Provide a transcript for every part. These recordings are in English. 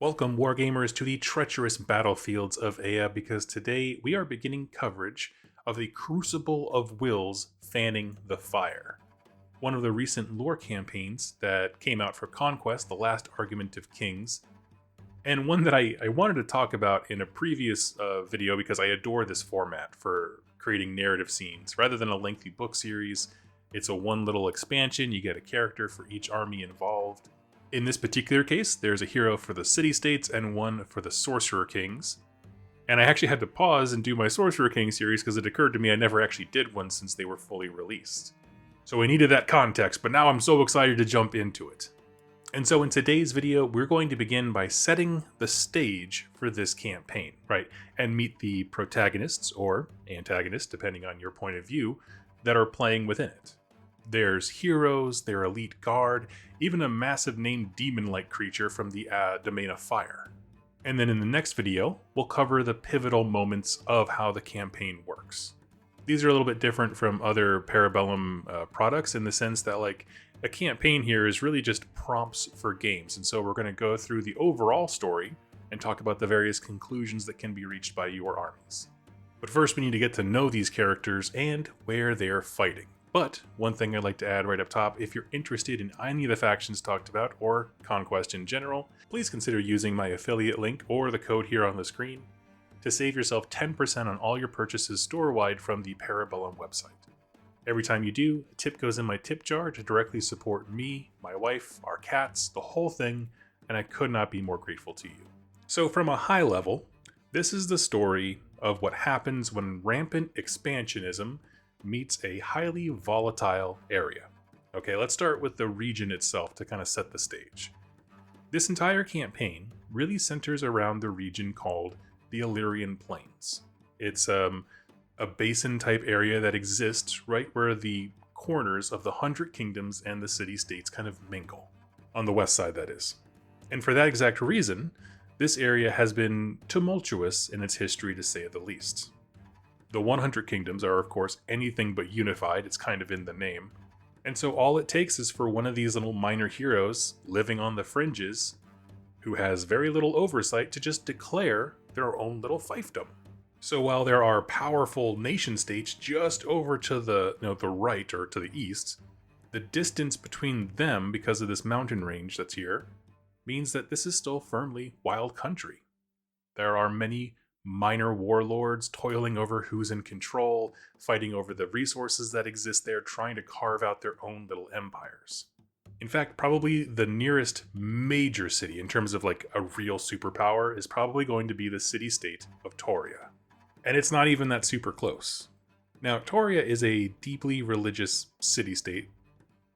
Welcome, Wargamers, to the treacherous battlefields of Ea, because today we are beginning coverage of the Crucible of Wills Fanning the Fire, one of the recent lore campaigns that came out for Conquest, the last argument of kings, and one that I wanted to talk about in a previous video because I adore this format for creating narrative scenes. Rather than a lengthy book series, it's a one little expansion. You get a character for each army involved. In this particular case, there's a hero for the city-states and one for the Sorcerer Kings. And I actually had to pause and do my Sorcerer King series because it occurred to me I never actually did one since they were fully released. So I needed that context, but now I'm so excited to jump into it. And so in today's video, we're going to begin by setting the stage for this campaign, right? And meet the protagonists, or antagonists, depending on your point of view, that are playing within it. There's heroes, their elite guard, even a massive named demon-like creature from the Domain of Fire. And then in the next video, we'll cover the pivotal moments of how the campaign works. These are a little bit different from other Parabellum products in the sense that like a campaign here is really just prompts for games. And so we're going to go through the overall story and talk about the various conclusions that can be reached by your armies. But first we need to get to know these characters and where they're fighting. But one thing I'd like to add right up top, if you're interested in any of the factions talked about, or Conquest in general, please consider using my affiliate link or the code here on the screen to save yourself 10% on all your purchases store-wide from the Parabellum website. Every time you do, a tip goes in my tip jar to directly support me, my wife, our cats, the whole thing, and I could not be more grateful to you. So from a high level, this is the story of what happens when rampant expansionism meets a highly volatile area. Okay, let's start with the region itself to kind of set the stage. This entire campaign really centers around the region called the Illyrian Plains. It's a basin type area that exists right where the corners of the 100 Kingdoms and the city-states kind of mingle. On the west side, that is. And for that exact reason, this area has been tumultuous in its history, to say the least. The 100 Kingdoms are, of course, anything but unified. It's kind of in the name. And so all it takes is for one of these little minor heroes living on the fringes, who has very little oversight, to just declare their own little fiefdom. So while there are powerful nation states just over to the right or to the east, the distance between them, because of this mountain range that's here, means that this is still firmly wild country. There are many minor warlords toiling over who's in control, fighting over the resources that exist there, trying to carve out their own little empires. In fact, probably the nearest major city in terms of like a real superpower is probably going to be the city-state of Toria. And it's not even that super close. Now, Toria is a deeply religious city-state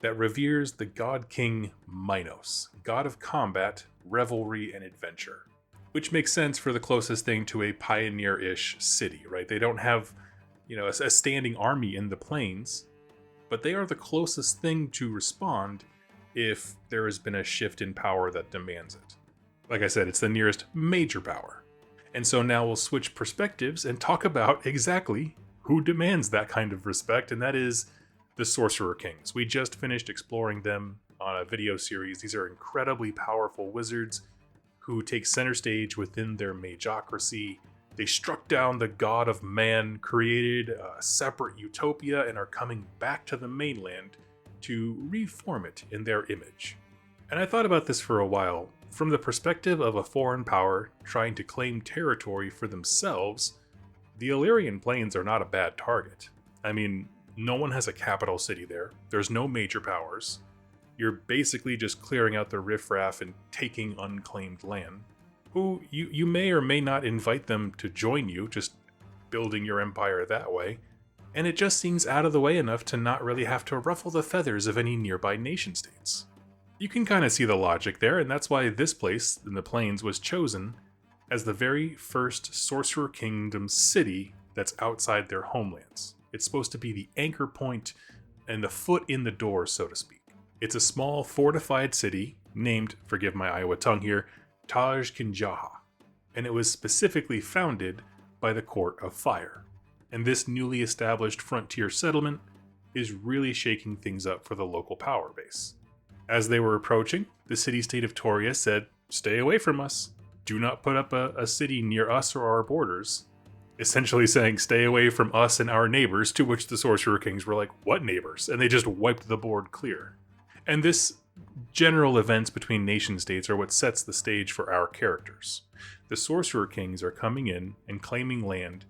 that reveres the god king Minos, god of combat, revelry, and adventure. Which makes sense for the closest thing to a pioneer-ish city, right? They don't have, a standing army in the plains, but they are the closest thing to respond if there has been a shift in power that demands it. Like I said, it's the nearest major power. And so now we'll switch perspectives and talk about exactly who demands that kind of respect, and that is the Sorcerer Kings. We just finished exploring them on a video series. These are incredibly powerful wizards who take center stage within their magocracy. They struck down the god of man, created a separate utopia, and are coming back to the mainland to reform it in their image. And I thought about this for a while. From the perspective of a foreign power trying to claim territory for themselves, the Illyrian Plains are not a bad target. I mean, no one has a capital city there. There's no major powers. You're basically just clearing out the riffraff and taking unclaimed land. Who you may or may not invite them to join you, just building your empire that way. And it just seems out of the way enough to not really have to ruffle the feathers of any nearby nation states. You can kind of see the logic there, and that's why this place in the plains was chosen as the very first Sorcerer Kingdom city that's outside their homelands. It's supposed to be the anchor point and the foot in the door, so to speak. It's a small fortified city named, forgive my Iowa tongue here, Taj Kinjaha, and it was specifically founded by the Court of Fire. And this newly established frontier settlement is really shaking things up for the local power base. As they were approaching, the city-state of Toria said, "Stay away from us. do not put up a city near us or our borders, essentially saying stay away from us and our neighbors, to which the Sorcerer Kings were like, what neighbors? And they just wiped the board clear. And this general events between nation states are what sets the stage for our characters. The Sorcerer Kings are coming in and claiming land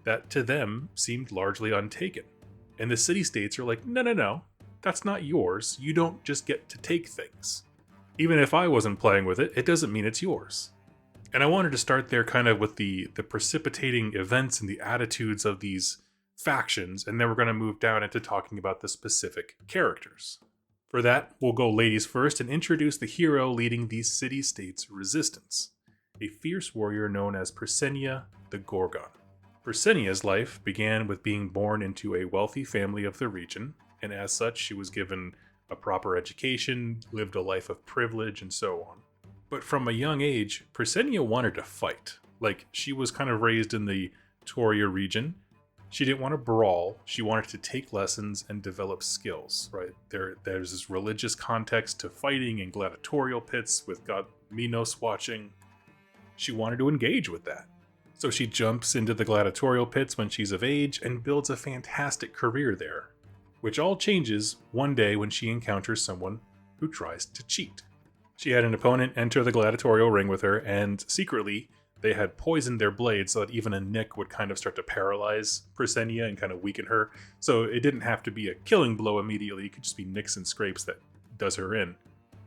that to them seemed largely untaken. And the city-states are like, no, that's not yours. You don't just get to take things. Even if I wasn't playing with it, it doesn't mean it's yours. And I wanted to start there kind of with the precipitating events and the attitudes of these factions, and then we're going to move down into talking about the specific characters. For that, we'll go ladies first and introduce the hero leading the city-states resistance, a fierce warrior known as Persenia the Gorgon. Persenia's life began with being born into a wealthy family of the region, and as such she was given a proper education, lived a life of privilege, and so on. But from a young age, Persenia wanted to fight. Like, she was kind of raised in the Toria region. She didn't want to brawl. She wanted to take lessons and develop skills, right? There's this religious context to fighting in gladiatorial pits with God Minos watching. She wanted to engage with that. So she jumps into the gladiatorial pits when she's of age and builds a fantastic career there, which all changes one day when she encounters someone who tries to cheat. She had an opponent enter the gladiatorial ring with her, and secretly, they had poisoned their blade so that even a nick would kind of start to paralyze Persenia and kind of weaken her. So it didn't have to be a killing blow immediately, it could just be nicks and scrapes that does her in.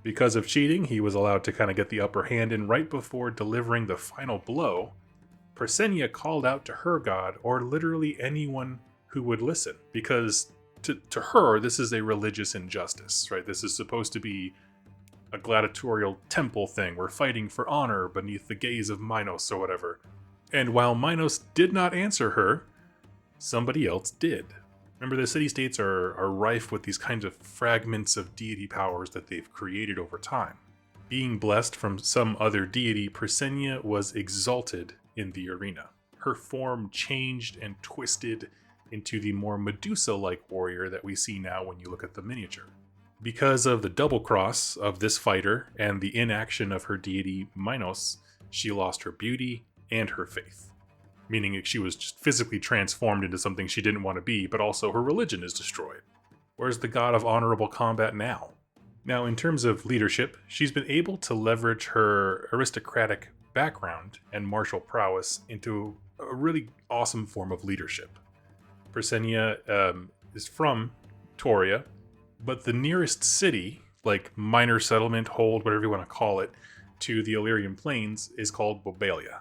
Because of cheating, he was allowed to kind of get the upper hand, and right before delivering the final blow, Persenia called out to her god, or literally anyone who would listen, because to her, this is a religious injustice, right? This is supposed to be a gladiatorial temple thing. We're fighting for honor beneath the gaze of Minos or whatever. And while Minos did not answer her, somebody else did. Remember, the city-states are rife with these kinds of fragments of deity powers that they've created over time. Being blessed from some other deity, Persenia was exalted in the arena. Her form changed and twisted into the more Medusa-like warrior that we see now when you look at the miniature. Because of the double cross of this fighter and the inaction of her deity Minos, she lost her beauty and her faith. Meaning she was just physically transformed into something she didn't want to be, but also her religion is destroyed. Where's the god of honorable combat now? Now, in terms of leadership, she's been able to leverage her aristocratic background and martial prowess into a really awesome form of leadership. Persenia is from Toria, but the nearest city, like minor settlement, hold, whatever you want to call it, to the Illyrian Plains is called Bobalia.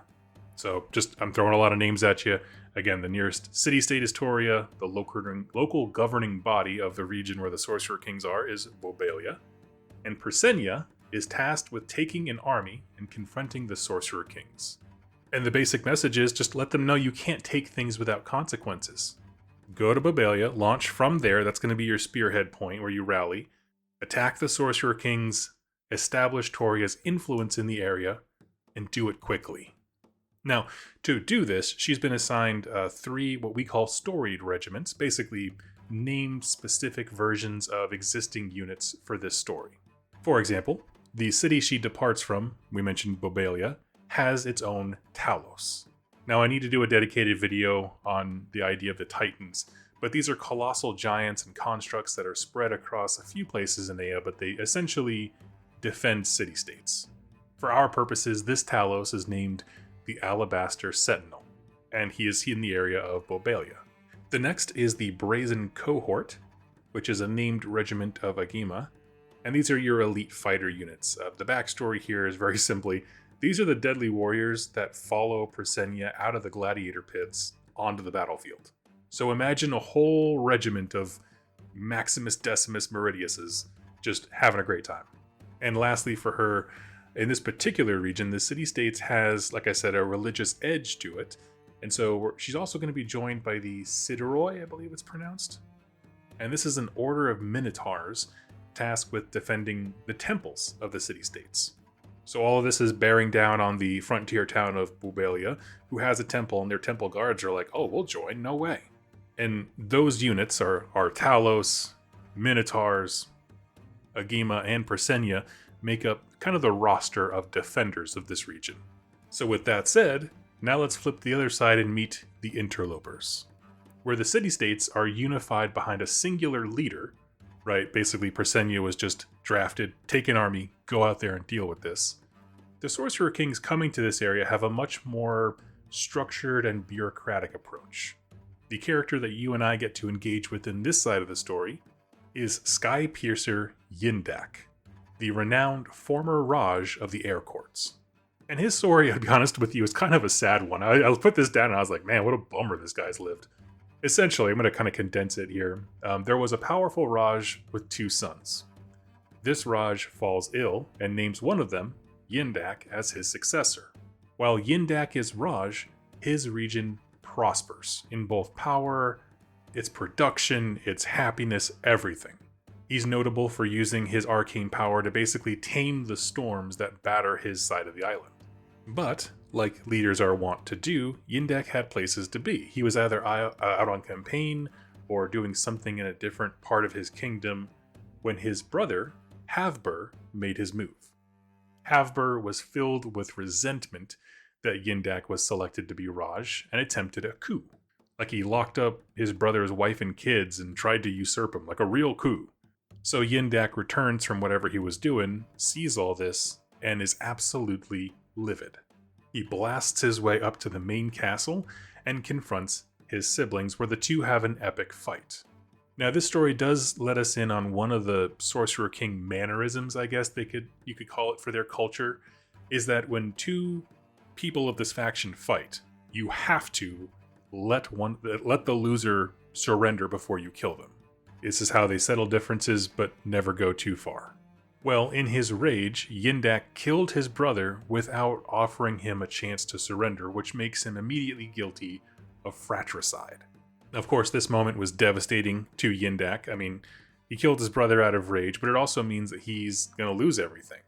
So I'm throwing a lot of names at you. Again, the nearest city-state is Toria. The local governing body of the region where the Sorcerer Kings are is Bobalia. And Persenia is tasked with taking an army and confronting the Sorcerer Kings. And the basic message is just let them know you can't take things without consequences. Go to Bobalia, launch from there, that's going to be your spearhead point where you rally, attack the Sorcerer Kings, establish Toria's influence in the area, and do it quickly. Now, to do this, she's been assigned 3 what we call storied regiments, basically named specific versions of existing units for this story. For example, the city she departs from, we mentioned Bobalia, has its own Talos. Now, I need to do a dedicated video on the idea of the Titans, but these are colossal giants and constructs that are spread across a few places in Ea, but they essentially defend city-states. For our purposes, this Talos is named the Alabaster Sentinel, and he is in the area of Bobalia. The next is the Brazen Cohort, which is a named regiment of Agima, and these are your elite fighter units. The backstory here is very simply, these are the deadly warriors that follow Persenia out of the gladiator pits onto the battlefield. So imagine a whole regiment of Maximus Decimus Meridiuses just having a great time. And lastly, for her, in this particular region, the city-states has, like I said, a religious edge to it. And so she's also going to be joined by the Sidoroi, I believe it's pronounced. And this is an order of Minotaurs tasked with defending the temples of the city-states. So all of this is bearing down on the frontier town of Bobalia, who has a temple, and their temple guards are like, oh, we'll join, no way. And those units are Talos, Minotaurs, Agima, and Persenia make up kind of the roster of defenders of this region. So with that said, now let's flip the other side and meet the interlopers, where the city-states are unified behind a singular leader, right? Basically, Presenia was just drafted, take an army, go out there and deal with this. The Sorcerer Kings coming to this area have a much more structured and bureaucratic approach. The character that you and I get to engage with in this side of the story is Sky Piercer Yindak, the renowned former Raj of the Air Courts. And his story, I'll be honest with you, is kind of a sad one. I put this down and I was like, man, what a bummer this guy's lived. Essentially, I'm going to kind of condense it here. There was a powerful Raj with 2 sons. This Raj falls ill and names one of them, Yindak, as his successor. While Yindak is Raj, his region prospers in both power, its production, its happiness, everything. He's notable for using his arcane power to basically tame the storms that batter his side of the island. But, like leaders are wont to do, Yindak had places to be. He was either out on campaign or doing something in a different part of his kingdom when his brother, Havbur, made his move. Havbur was filled with resentment that Yindak was selected to be Raj and attempted a coup. Like he locked up his brother's wife and kids and tried to usurp him, like a real coup. So Yindak returns from whatever he was doing, sees all this, and is absolutely livid. He blasts his way up to the main castle and confronts his siblings, where the two have an epic fight. Now, this story does let us in on one of the Sorcerer King mannerisms, I guess you could call it, for their culture, is that when 2 people of this faction fight, you have to let the loser surrender before you kill them. This is how they settle differences, but never go too far. Well, in his rage, Yindak killed his brother without offering him a chance to surrender, which makes him immediately guilty of fratricide. Of course, this moment was devastating to Yindak. I mean, he killed his brother out of rage, but it also means that he's going to lose everything.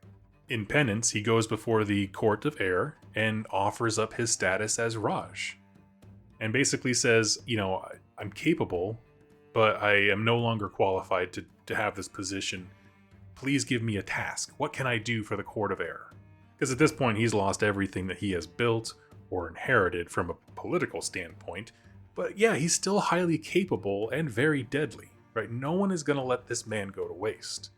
In penance, he goes before the Court of Air and offers up his status as Raj. And basically says, I'm capable, but I am no longer qualified to have this position. Please give me a task. What can I do for the Court of Air? Because at this point, he's lost everything that he has built or inherited from a political standpoint. But yeah, he's still highly capable and very deadly, right? No one is going to let this man go to waste.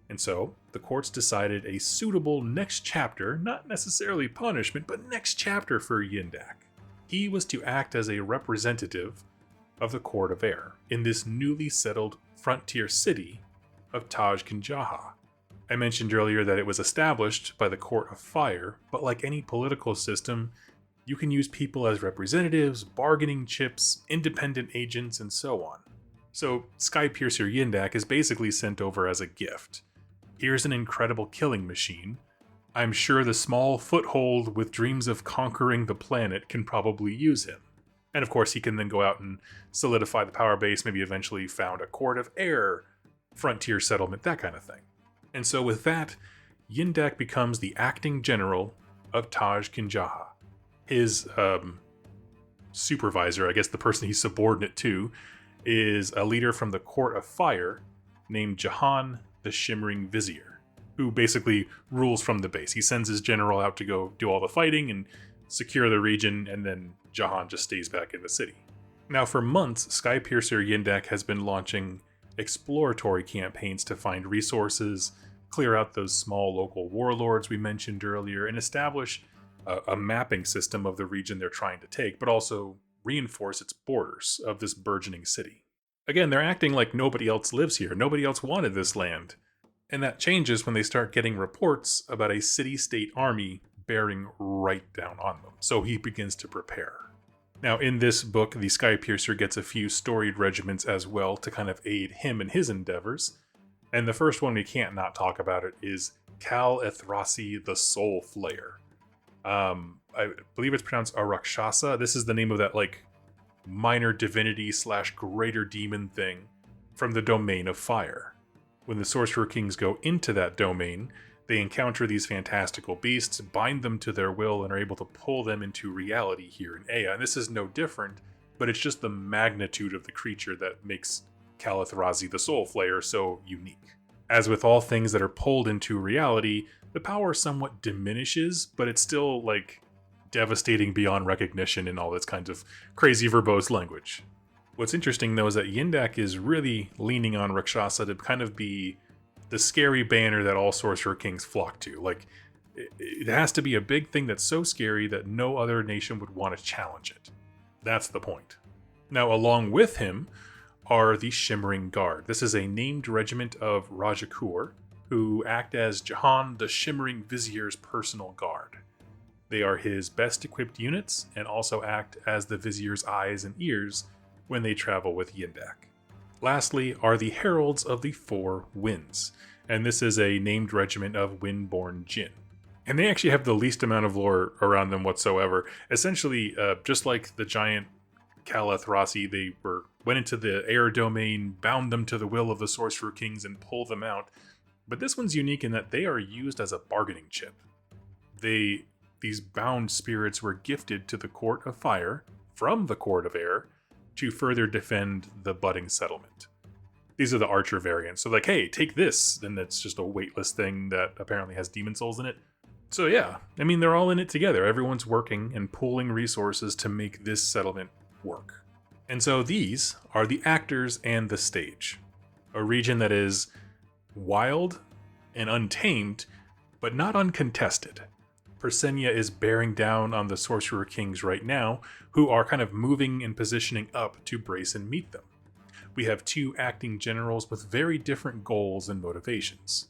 And so, the courts decided a suitable next chapter, not necessarily punishment, but next chapter for Yindak. He was to act as a representative of the Court of Air in this newly settled frontier city of Taj Kinjaha. I mentioned earlier that it was established by the Court of Fire, but like any political system, you can use people as representatives, bargaining chips, independent agents, and so on. So Skypiercer Yindak is basically sent over as a gift. Here's an incredible killing machine. I'm sure the small foothold with dreams of conquering the planet can probably use him. And of course, he can then go out and solidify the power base, maybe eventually found a Court of Air, frontier settlement, that kind of thing. And so with that, Yindak becomes the acting general of Taj Kinjaha. His supervisor, I guess the person he's subordinate to, is a leader from the Court of Fire named Jahan the Shimmering Vizier, who basically rules from the base. He sends his general out to go do all the fighting and secure the region, and then Jahan just stays back in the city. Now, for months, Skypiercer Yindak has been launching exploratory campaigns to find resources, clear out those small local warlords we mentioned earlier, and establish a mapping system of the region they're trying to take, but also reinforce its borders of this burgeoning city. Again, they're acting like nobody else lives here. Nobody else wanted this land. And that changes when they start getting reports about a city-state army bearing right down on them. So he begins to prepare. Now, in this book, the Skypiercer gets a few storied regiments as well to kind of aid him in his endeavors. And the first one we can't not talk about it is Kal Ethrasi the Soul Flayer. I believe it's pronounced Arakshasa. This is the name of that minor divinity / greater demon thing from the domain of fire. When the Sorcerer Kings go into that domain, they encounter these fantastical beasts, bind them to their will, and are able to pull them into reality here in Ea. And this is no different, but it's just the magnitude of the creature that makes Kal Ethrasi the Soul Flayer so unique. As with all things that are pulled into reality, the power somewhat diminishes, but it's still devastating beyond recognition and all this kinds of crazy verbose language. What's interesting though is that Yindak is really leaning on Rakshasa to kind of be the scary banner that all Sorcerer Kings flock to. Like, it has to be a big thing that's so scary that no other nation would want to challenge it. That's the point. Now, along with him are the Shimmering Guard. This is a named regiment of Rajakur who act as Jahan, the Shimmering Vizier's personal guard. They are his best equipped units and also act as the Vizier's eyes and ears when they travel with Yindak. Lastly are the Heralds of the Four Winds, and this is a named regiment of Windborn Jinn. And they actually have the least amount of lore around them whatsoever. Essentially, just like the giant Kalathrasi, they went into the air domain, bound them to the will of the Sorcerer Kings, and pulled them out. But this one's unique in that they are used as a bargaining chip. These bound spirits were gifted to the Court of Fire from the Court of Air to further defend the budding settlement. These are the archer variants. So like, hey, take this. Then that's just a weightless thing that apparently has demon souls in it. So yeah, I mean, they're all in it together. Everyone's working and pooling resources to make this settlement work. And so these are the actors and the stage. A region that is wild and untamed, but not uncontested. Persenia is bearing down on the Sorcerer Kings right now, who are kind of moving and positioning up to brace and meet them. We have two acting generals with very different goals and motivations.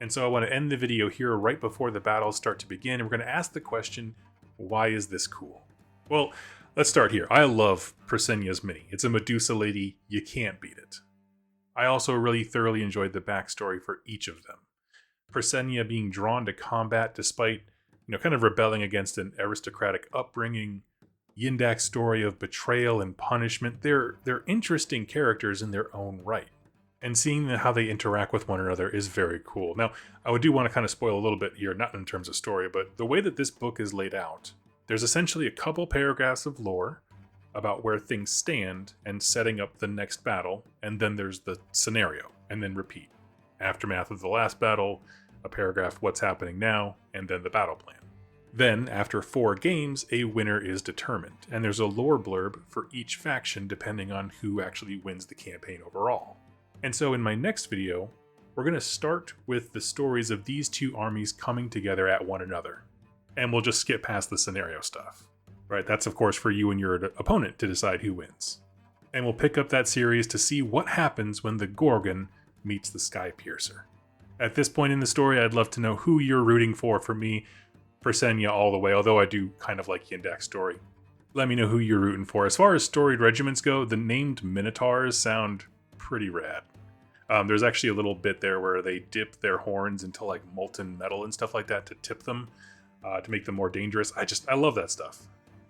And so I want to end the video here right before the battles start to begin, and we're going to ask the question, why is this cool? Well, let's start here. I love Persenia's mini. It's a Medusa lady, you can't beat it. I also really thoroughly enjoyed the backstory for each of them. Persenia being drawn to combat despite, kind of rebelling against an aristocratic upbringing. Yindak's story of betrayal and punishment. They're interesting characters in their own right. And seeing how they interact with one another is very cool. Now, I do want to kind of spoil a little bit here, not in terms of story, but the way that this book is laid out, there's essentially a couple paragraphs of lore about where things stand and setting up the next battle, and then there's the scenario, and then repeat. Aftermath of the last battle, a paragraph what's happening now, and then the battle plan. Then, after 4 games, a winner is determined, and there's a lore blurb for each faction depending on who actually wins the campaign overall. And so in my next video, we're going to start with the stories of these two armies coming together at one another. And we'll just skip past the scenario stuff. Right? That's of course for you and your opponent to decide who wins. And we'll pick up that series to see what happens when the Gorgon meets the Sky Piercer. At this point in the story, I'd love to know who you're rooting for. For me, Persenia all the way, although I do kind of like Yindak's story. Let me know who you're rooting for. As far as storied regiments go, the named Minotaurs sound pretty rad. There's actually a little bit there where they dip their horns into like molten metal and stuff like that to tip them, to make them more dangerous. I love that stuff.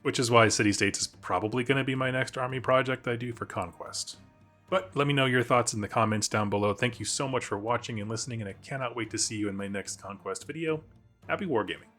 Which is why City States is probably going to be my next army project I do for Conquest. But let me know your thoughts in the comments down below. Thank you so much for watching and listening, and I cannot wait to see you in my next Conquest video. Happy wargaming!